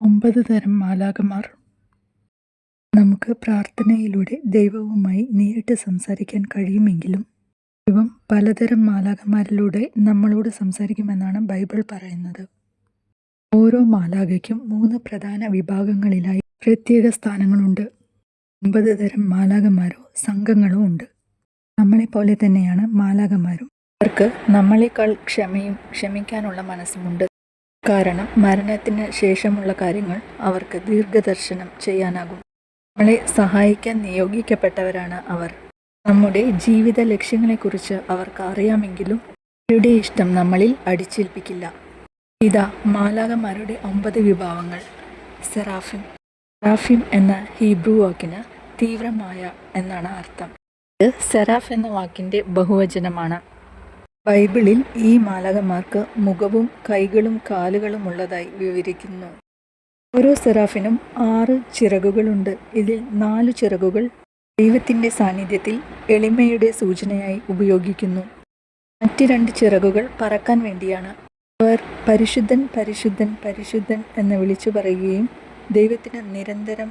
9 തരം മാലാഖമാർ. നമുക്ക് പ്രാർത്ഥനയിലൂടെ ദൈവവുമായി നേരിട്ട് സംസാരിക്കാൻ കഴിയുമെങ്കിലും ദൈവം പലതരം മാലാഖമാരിലൂടെ നമ്മളോട് സംസാരിക്കുമെന്നാണ് ബൈബിൾ പറയുന്നത്. ഓരോ മാലാഖയ്ക്കും 3 പ്രധാന വിഭാഗങ്ങളിലായി പ്രത്യേക സ്ഥാനങ്ങളുണ്ട്. 9 തരം മാലാഖമാരോ സംഘങ്ങളോ ഉണ്ട്. നമ്മളെപ്പോലെ തന്നെയാണ് മാലാഖമാരും. അവർക്ക് നമ്മളെക്കാൾ ക്ഷമയും ക്ഷമിക്കാനുള്ള മനസ്സുമുണ്ട്. കാരണം മരണത്തിന് ശേഷമുള്ള കാര്യങ്ങൾ അവർക്ക് ദീർഘദർശനം ചെയ്യാനാകും. നമ്മളെ സഹായിക്കാൻ നിയോഗിക്കപ്പെട്ടവരാണ് അവർ. നമ്മുടെ ജീവിത ലക്ഷ്യങ്ങളെക്കുറിച്ച് അവർക്ക് അറിയാമെങ്കിലും അവരുടെ ഇഷ്ടം നമ്മളിൽ അടിച്ചേൽപ്പിക്കില്ല. ഇതാ മാലാഖമാരുടെ 9 വിഭാഗങ്ങൾ. സെറാഫിം. സെറാഫിം എന്ന ഹീബ്രു വാക്കിന് തീവ്രമായ എന്നാണ് അർത്ഥം. ഇത് സെറാഫ് എന്ന വാക്കിൻ്റെ ബഹുവചനമാണ്. ബൈബിളിൽ ഈ മാലാഖമാർക്ക് മുഖവും കൈകളും കാലുകളും ഉള്ളതായി വിവരിക്കുന്നു. ഓരോ സെറാഫിനും 6 ചിറകുകളുണ്ട്. ഇതിൽ 4 ചിറകുകൾ ദൈവത്തിൻ്റെ സാന്നിധ്യത്തിൽ എളിമയുടെ സൂചനയായി ഉപയോഗിക്കുന്നു. മറ്റ് 2 ചിറകുകൾ പറക്കാൻ വേണ്ടിയാണ്. അവർ പരിശുദ്ധൻ പരിശുദ്ധൻ പരിശുദ്ധൻ എന്ന് വിളിച്ചു പറയുകയും ദൈവത്തിന് നിരന്തരം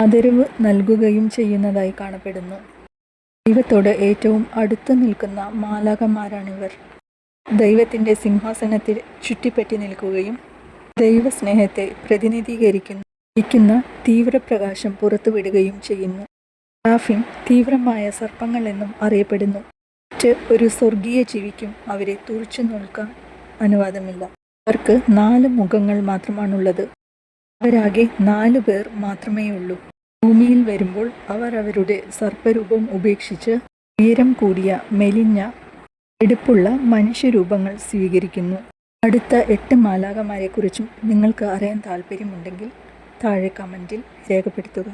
ആദരവ് നൽകുകയും ചെയ്യുന്നതായി കാണപ്പെടുന്നു. ദൈവത്തോട് ഏറ്റവും അടുത്ത് നിൽക്കുന്ന മാലാഖമാരാണിവർ. ദൈവത്തിൻ്റെ സിംഹാസനത്തിൽ ചുറ്റിപ്പറ്റി നിൽക്കുകയും ദൈവസ്നേഹത്തെ പ്രതിനിധീകരിക്കുന്ന തീവ്രപ്രകാശം പുറത്തുവിടുകയും ചെയ്യുന്നു. സെറാഫിം തീവ്രമായ സർപ്പങ്ങൾ എന്നും അറിയപ്പെടുന്നു. മറ്റ് ഒരു സ്വർഗീയ ജീവിക്കും അവരെ തുറിച്ചു നോക്കാൻ അനുവാദമില്ല. അവർക്ക് 4 മുഖങ്ങൾ മാത്രമാണുള്ളത്. അവരാകെ 4 പേർ മാത്രമേയുള്ളൂ. ഭൂമിയിൽ വരുമ്പോൾ അവർ അവരുടെ സർപ്പരൂപം ഉപേക്ഷിച്ച് ഉയരം കൂടിയ മെലിഞ്ഞ എടുപ്പുള്ള മനുഷ്യരൂപങ്ങൾ സ്വീകരിക്കുന്നു. അടുത്ത 8 മാലാഖമാരെക്കുറിച്ചും നിങ്ങൾക്ക് അറിയാൻ താല്പര്യമുണ്ടെങ്കിൽ താഴെ കമൻറ്റിൽ രേഖപ്പെടുത്തുക.